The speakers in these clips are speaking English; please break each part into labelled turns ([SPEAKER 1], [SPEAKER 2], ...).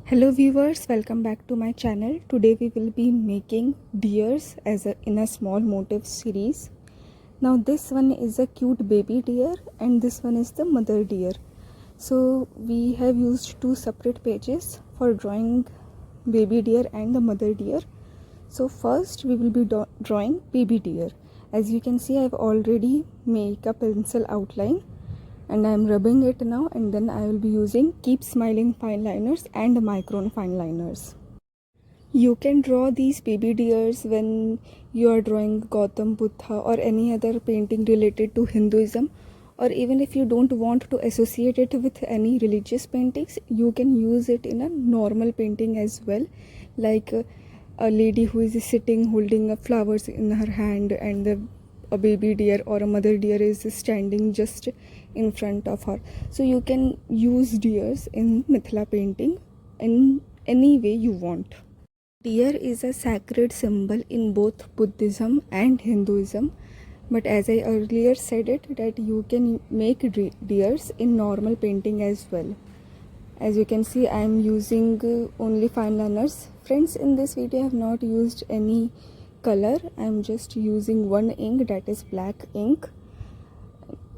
[SPEAKER 1] Hello viewers, welcome back to my channel. Today we will be making deers in a small motif series. Now this one is a cute baby deer and this one is the mother deer. So we have used two separate pages for drawing baby deer and the mother deer. So first we will be drawing baby deer. As you can see, I have already made a pencil outline and I am rubbing it now, and then I will be using Keep Smiling fine liners and Micron fine liners. You can draw these baby deers when you are drawing Gautam Buddha or any other painting related to Hinduism, or even if you don't want to associate it with any religious paintings, you can use it in a normal painting as well, like a lady who is sitting holding flowers in her hand and a baby deer or a mother deer is standing just in front of her. So you can use deers in Mithila painting in any way you want. Deer is a sacred symbol in both Buddhism and Hinduism, but as I earlier said it, that you can make deers in normal painting as well. As you can see, I am using only fine liners. Friends, in this video I have not used any color. I am just using one ink, that is black ink.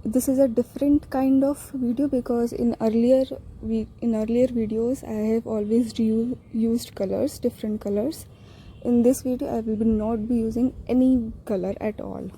[SPEAKER 1] This is a different kind of video because in earlier videos I have always used colors, different colors. In this video I will not be using any color at all.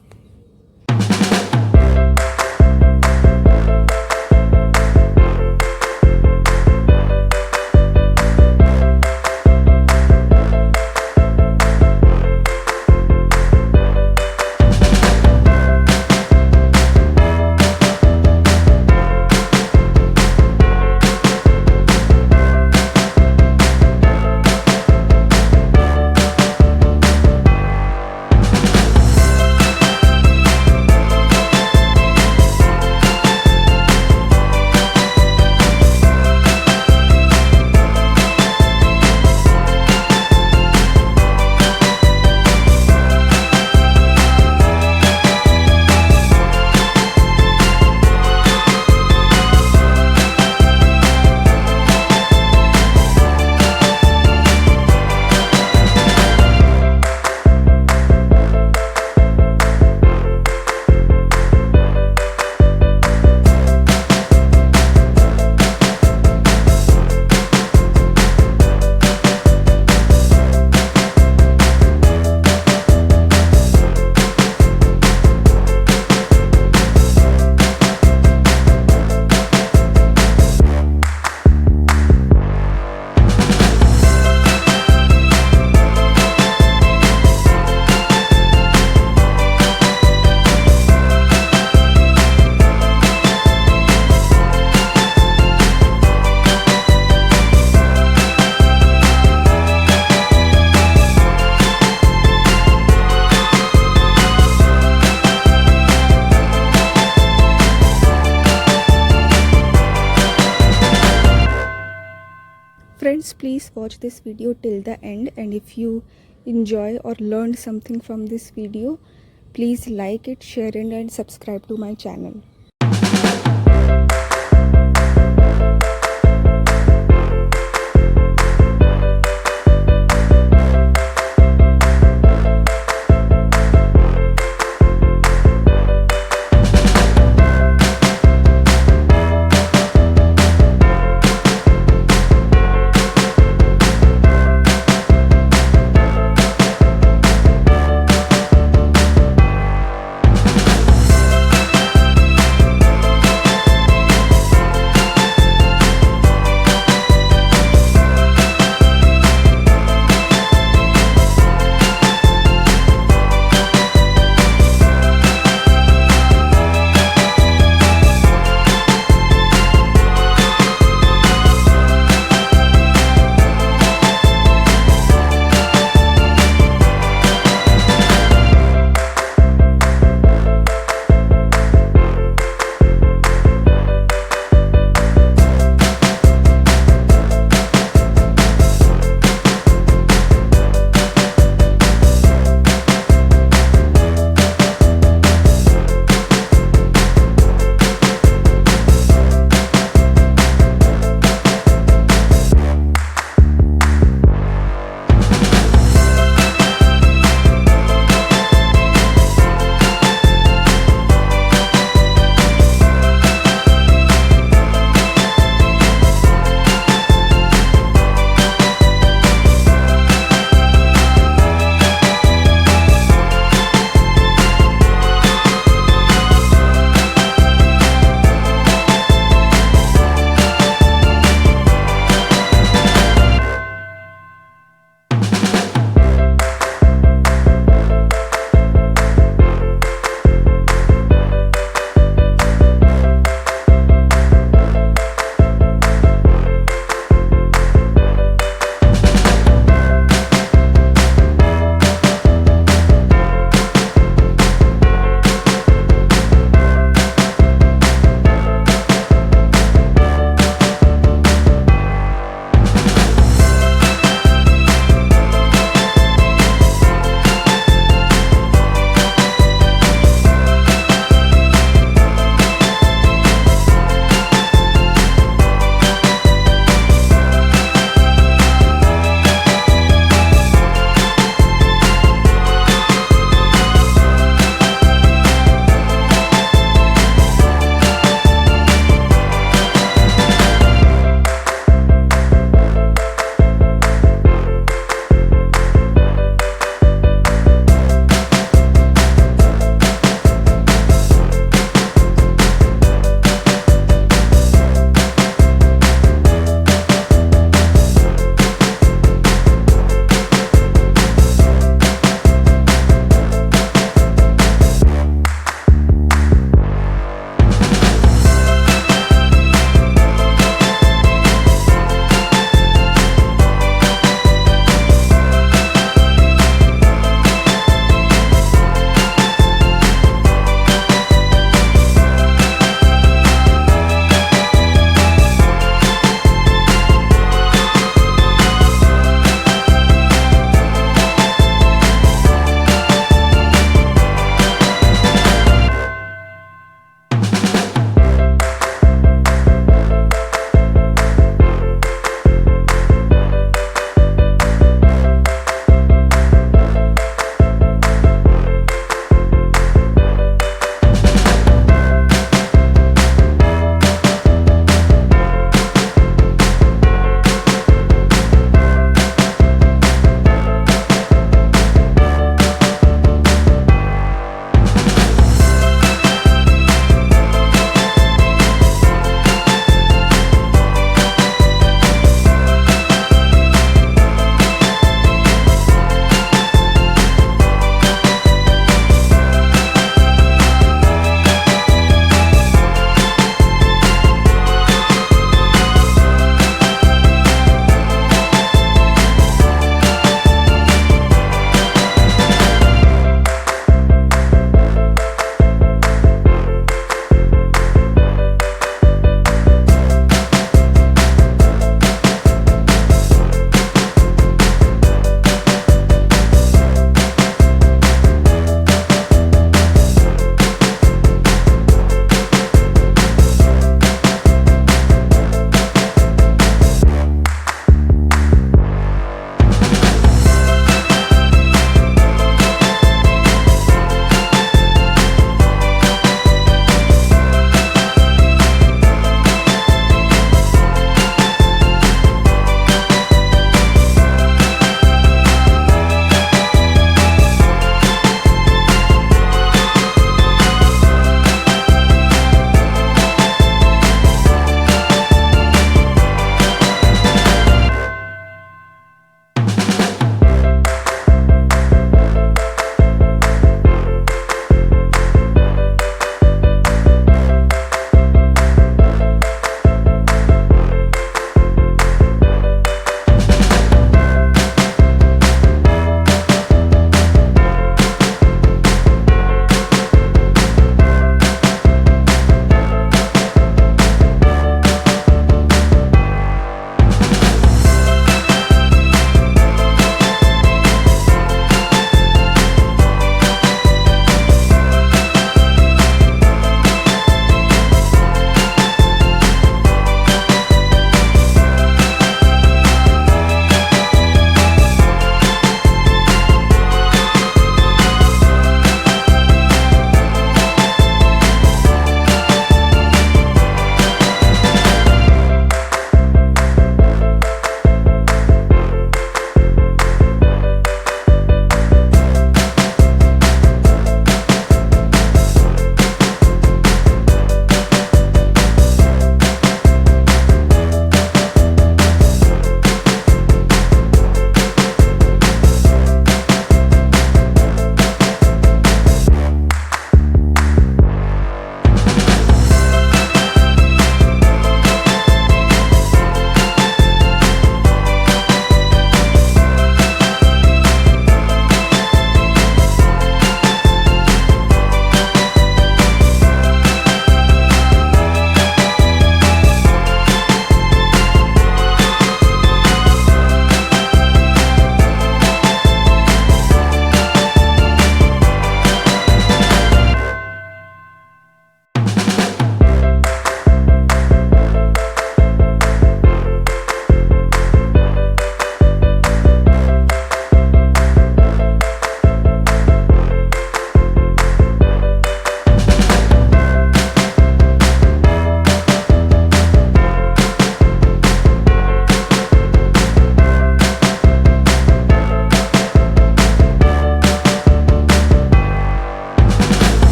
[SPEAKER 1] Friends, please watch this video till the end, and if you enjoy or learned something from this video, please like it, share it and subscribe to my channel.